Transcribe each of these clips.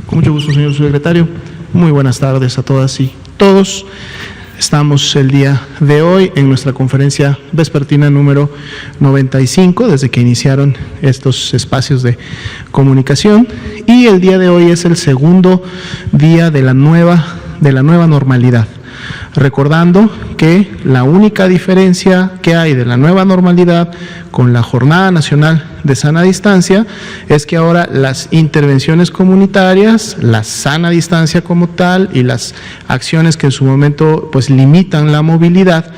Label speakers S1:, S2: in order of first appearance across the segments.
S1: Con mucho gusto, señor secretario. Muy buenas tardes a todas y todos. Estamos el día de hoy en nuestra conferencia vespertina número 95, desde que iniciaron estos espacios de comunicación, y el día de hoy es el segundo día de la nueva normalidad. Recordando que la única diferencia que hay de la nueva normalidad con la Jornada Nacional de Sana Distancia es que ahora las intervenciones comunitarias, la sana distancia como tal y las acciones que en su momento pues limitan la movilidad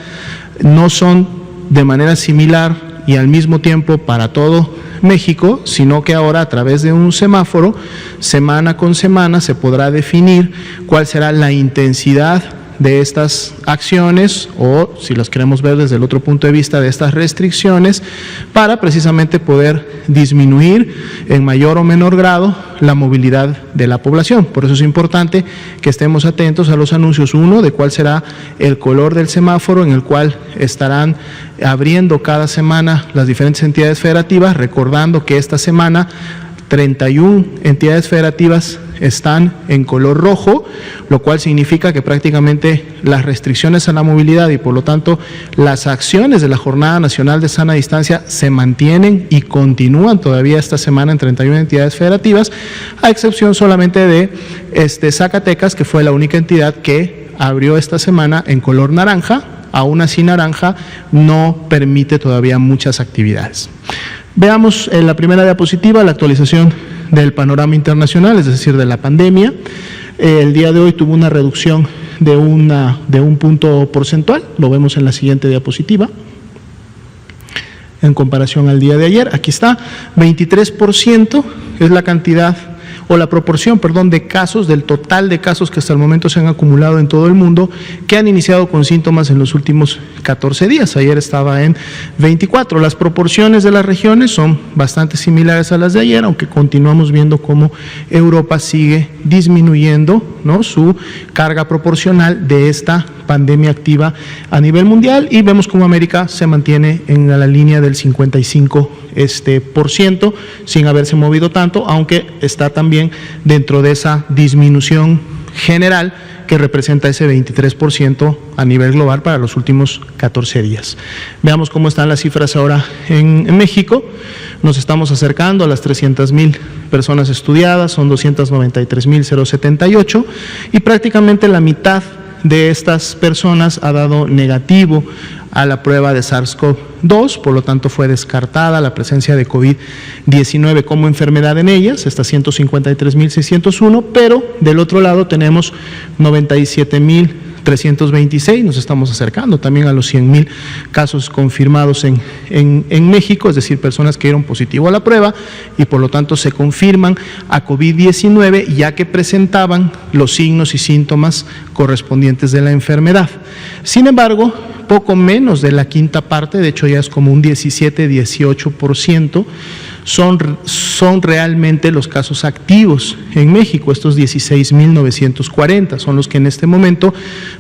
S1: no son de manera similar y al mismo tiempo para todo México, sino que ahora a través de un semáforo, semana con semana, se podrá definir cuál será la intensidad de estas acciones o, si las queremos ver desde el otro punto de vista, de estas restricciones, para precisamente poder disminuir en mayor o menor grado la movilidad de la población. Por eso es importante que estemos atentos a los anuncios, uno, de cuál será el color del semáforo en el cual estarán abriendo cada semana las diferentes entidades federativas, recordando que esta semana 31 entidades federativas están en color rojo, lo cual significa que prácticamente las restricciones a la movilidad y por lo tanto las acciones de la Jornada Nacional de Sana Distancia se mantienen y continúan todavía esta semana en 31 entidades federativas, a excepción solamente de Zacatecas, que fue la única entidad que abrió esta semana en color naranja. Aún así, naranja no permite todavía muchas actividades. Veamos en la primera diapositiva la actualización del panorama internacional, es decir, de la pandemia. El día de hoy tuvo una reducción de un punto porcentual, lo vemos en la siguiente diapositiva, en comparación al día de ayer. Aquí está, 23% es la cantidad o la proporción, perdón, de casos, del total de casos que hasta el momento se han acumulado en todo el mundo, que han iniciado con síntomas en los últimos 14 días. Ayer estaba en 24. Las proporciones de las regiones son bastante similares a las de ayer, aunque continuamos viendo cómo Europa sigue disminuyendo, ¿no?, su carga proporcional de esta pandemia activa a nivel mundial, y vemos cómo América se mantiene en la línea del 55%, sin haberse movido tanto, aunque está también dentro de esa disminución general que representa ese 23% a nivel global para los últimos 14 días. Veamos cómo están las cifras ahora en México. Nos estamos acercando a las 300,000 personas estudiadas, son 293,078, y prácticamente la mitad de estas personas ha dado negativo a la prueba de SARS-CoV-2, por lo tanto fue descartada la presencia de COVID-19 como enfermedad en ellas, estas 153,601, pero del otro lado tenemos 97,326, nos estamos acercando también a los 100,000 casos confirmados en México, es decir, personas que dieron positivo a la prueba y por lo tanto se confirman a COVID-19 ya que presentaban los signos y síntomas correspondientes de la enfermedad. Sin embargo, poco menos de la quinta parte, de hecho ya es como un 17-18%, son realmente los casos activos en México. Estos 16,940 son los que en este momento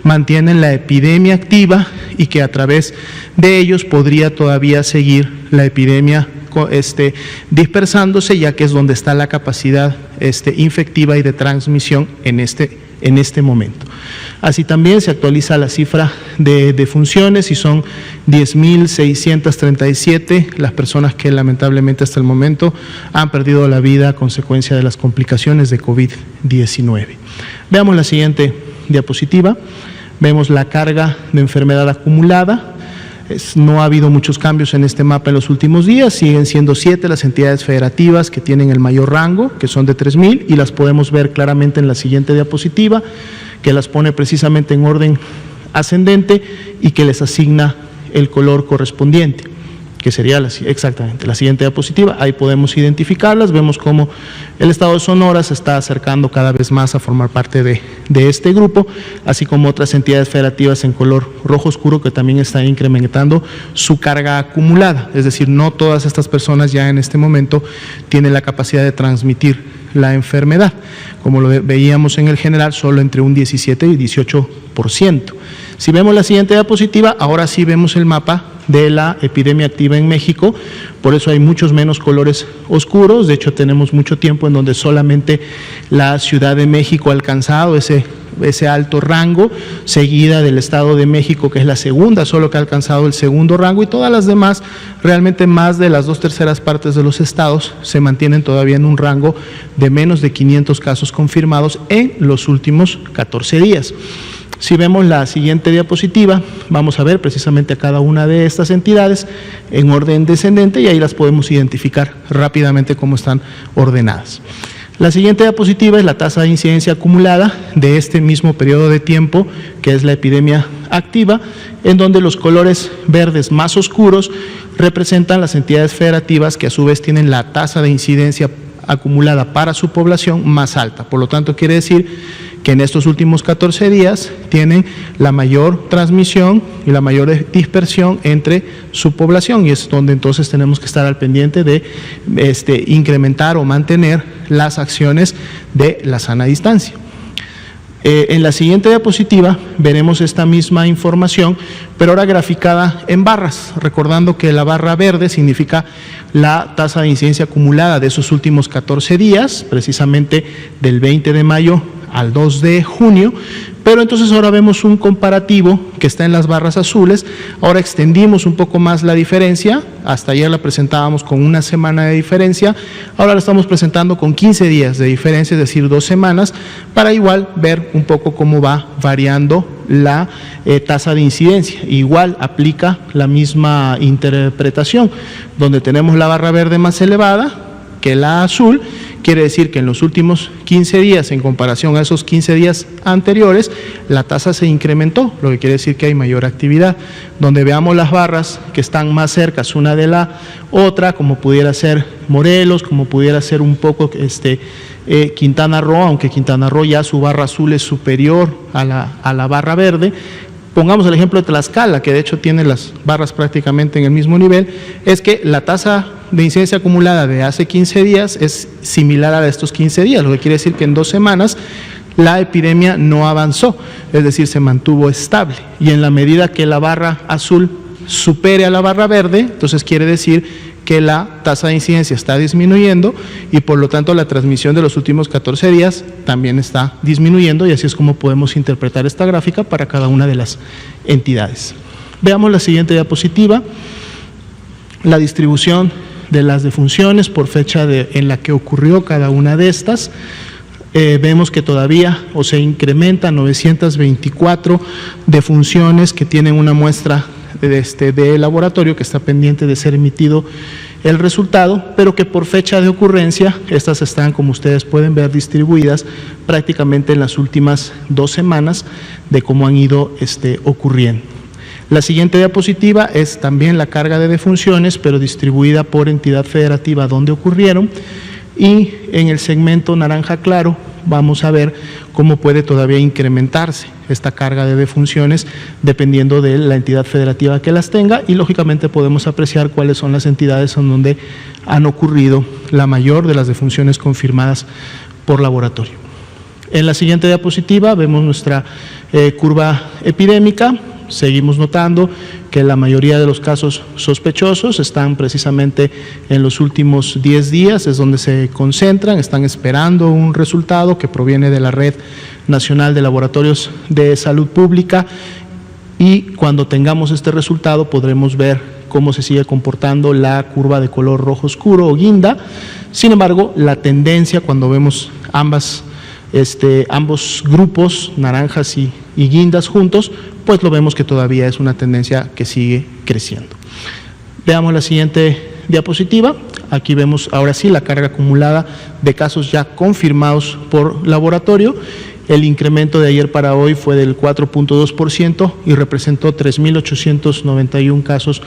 S1: mantienen la epidemia activa y que a través de ellos podría todavía seguir la epidemia dispersándose, ya que es donde está la capacidad infectiva y de transmisión en este momento. Así también se actualiza la cifra de defunciones y son 10,637 las personas que lamentablemente hasta el momento han perdido la vida a consecuencia de las complicaciones de COVID-19. Veamos la siguiente diapositiva. Vemos la carga de enfermedad acumulada. No ha habido muchos cambios en este mapa en los últimos días, siguen siendo 7 las entidades federativas que tienen el mayor rango, que son de 3,000, y las podemos ver claramente en la siguiente diapositiva, que las pone precisamente en orden ascendente y que les asigna el color correspondiente, que sería exactamente la siguiente diapositiva. Ahí podemos identificarlas, vemos cómo el estado de Sonora se está acercando cada vez más a formar parte de este grupo, así como otras entidades federativas en color rojo oscuro que también están incrementando su carga acumulada, es decir, no todas estas personas ya en este momento tienen la capacidad de transmitir la enfermedad, como lo veíamos en el general, solo entre un 17 y 18%. Si vemos la siguiente diapositiva, ahora sí vemos el mapa de la epidemia activa en México, por eso hay muchos menos colores oscuros. De hecho, tenemos mucho tiempo en donde solamente la Ciudad de México ha alcanzado ese alto rango, seguida del Estado de México, que es la segunda, solo que ha alcanzado el segundo rango, y todas las demás, realmente más de las 2/3 partes de los estados se mantienen todavía en un rango de menos de 500 casos confirmados en los últimos 14 días. Si vemos la siguiente diapositiva, vamos a ver precisamente a cada una de estas entidades en orden descendente y ahí las podemos identificar rápidamente cómo están ordenadas. La siguiente diapositiva es la tasa de incidencia acumulada de este mismo periodo de tiempo, que es la epidemia activa, en donde los colores verdes más oscuros representan las entidades federativas que a su vez tienen la tasa de incidencia acumulada para su población más alta. Por lo tanto, quiere decir que en estos últimos 14 días tienen la mayor transmisión y la mayor dispersión entre su población, y es donde entonces tenemos que estar al pendiente de incrementar o mantener las acciones de la sana distancia. En la siguiente diapositiva veremos esta misma información, pero ahora graficada en barras, recordando que la barra verde significa la tasa de incidencia acumulada de esos últimos 14 días, precisamente del 20 de mayo al 2 de junio, pero entonces ahora vemos un comparativo que está en las barras azules. Ahora extendimos un poco más la diferencia, hasta ayer la presentábamos con una semana de diferencia, ahora la estamos presentando con 15 días de diferencia, es decir, 2 semanas, para igual ver un poco cómo va variando la tasa de incidencia. Igual aplica la misma interpretación, donde tenemos la barra verde más elevada que la azul. Quiere decir que en los últimos 15 días, en comparación a esos 15 días anteriores, la tasa se incrementó, lo que quiere decir que hay mayor actividad. Donde veamos las barras que están más cercas una de la otra, como pudiera ser Morelos, como pudiera ser un poco Quintana Roo, aunque Quintana Roo ya su barra azul es superior a la barra verde. Pongamos el ejemplo de Tlaxcala, que de hecho tiene las barras prácticamente en el mismo nivel, es que la tasa de incidencia acumulada de hace 15 días es similar a la de estos 15 días, lo que quiere decir que en 2 semanas la epidemia no avanzó, es decir, se mantuvo estable, y en la medida que la barra azul supere a la barra verde, entonces quiere decir que la tasa de incidencia está disminuyendo y por lo tanto la transmisión de los últimos 14 días también está disminuyendo, y así es como podemos interpretar esta gráfica para cada una de las entidades. Veamos la siguiente diapositiva, la distribución de las defunciones por fecha en la que ocurrió cada una de estas. Vemos que todavía se incrementa 924 defunciones que tienen una muestra de laboratorio que está pendiente de ser emitido el resultado, pero que por fecha de ocurrencia, estas están, como ustedes pueden ver, distribuidas prácticamente en las últimas 2 semanas de cómo han ido ocurriendo. La siguiente diapositiva es también la carga de defunciones, pero distribuida por entidad federativa donde ocurrieron, y en el segmento naranja claro vamos a ver cómo puede todavía incrementarse esta carga de defunciones dependiendo de la entidad federativa que las tenga, y lógicamente podemos apreciar cuáles son las entidades en donde han ocurrido la mayor de las defunciones confirmadas por laboratorio. En la siguiente diapositiva vemos nuestra curva epidémica. Seguimos notando que la mayoría de los casos sospechosos están precisamente en los últimos 10 días, es donde se concentran, están esperando un resultado que proviene de la Red Nacional de Laboratorios de Salud Pública, y cuando tengamos este resultado podremos ver cómo se sigue comportando la curva de color rojo oscuro o guinda. Sin embargo, la tendencia cuando vemos ambos grupos, naranjas y guindas juntos, pues lo vemos que todavía es una tendencia que sigue creciendo. Veamos la siguiente diapositiva. Aquí vemos ahora sí la carga acumulada de casos ya confirmados por laboratorio. El incremento de ayer para hoy fue del 4.2% y representó 3.891 casos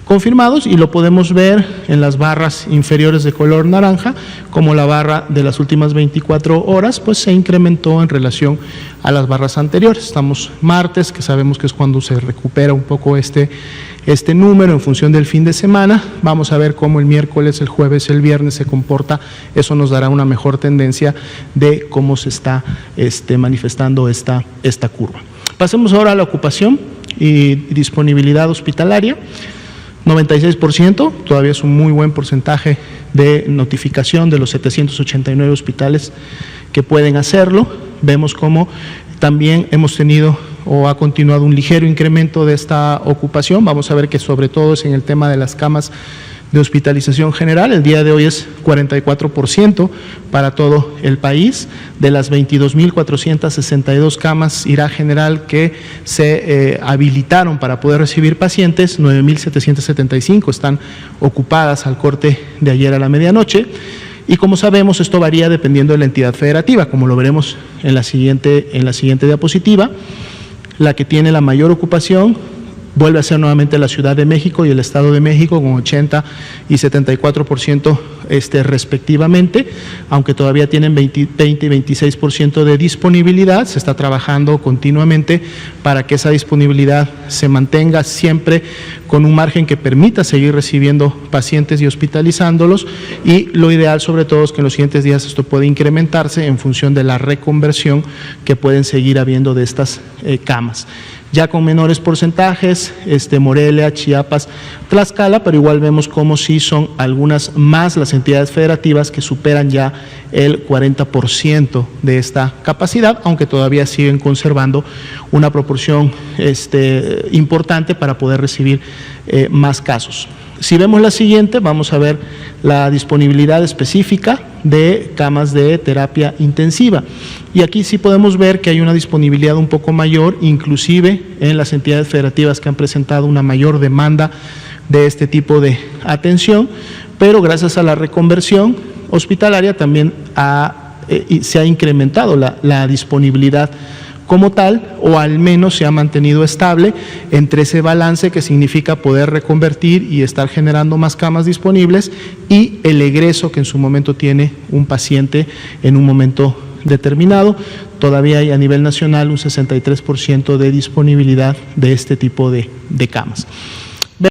S1: confirmados, y lo podemos ver en las barras inferiores de color naranja, como la barra de las últimas 24 horas pues se incrementó en relación a las barras anteriores. Estamos martes, que sabemos que es cuando se recupera un poco este número en función del fin de semana. Vamos a ver cómo el miércoles, el jueves, el viernes se comporta. Eso nos dará una mejor tendencia de cómo se está manifestando esta curva. Pasemos ahora a la ocupación y disponibilidad hospitalaria. 96%, todavía es un muy buen porcentaje de notificación de los 789 hospitales que pueden hacerlo. Vemos cómo también hemos tenido o ha continuado un ligero incremento de esta ocupación. Vamos a ver que sobre todo es en el tema de las camas de hospitalización general. El día de hoy es 44% para todo el país. De las 22.462 camas IRA general que se habilitaron para poder recibir pacientes, 9.775 están ocupadas al corte de ayer a la medianoche. Y como sabemos, esto varía dependiendo de la entidad federativa, como lo veremos en la siguiente diapositiva. La que tiene la mayor ocupación vuelve a ser nuevamente la Ciudad de México y el Estado de México con 80 y 74% respectivamente, aunque todavía tienen 20 y 26% de disponibilidad. Se está trabajando continuamente para que esa disponibilidad se mantenga siempre con un margen que permita seguir recibiendo pacientes y hospitalizándolos, y lo ideal sobre todo es que en los siguientes días esto puede incrementarse en función de la reconversión que pueden seguir habiendo de estas camas. Ya con menores porcentajes, Morelia, Chiapas, Tlaxcala, pero igual vemos como sí son algunas más las entidades federativas que superan ya el 40% de esta capacidad, aunque todavía siguen conservando una proporción importante para poder recibir más casos. Si vemos la siguiente, vamos a ver la disponibilidad específica de camas de terapia intensiva. Y aquí sí podemos ver que hay una disponibilidad un poco mayor, inclusive en las entidades federativas que han presentado una mayor demanda de este tipo de atención, pero gracias a la reconversión hospitalaria también se ha incrementado la disponibilidad como tal, o al menos se ha mantenido estable entre ese balance que significa poder reconvertir y estar generando más camas disponibles y el egreso que en su momento tiene un paciente en un momento determinado. Todavía hay a nivel nacional un 63% de disponibilidad de este tipo de camas.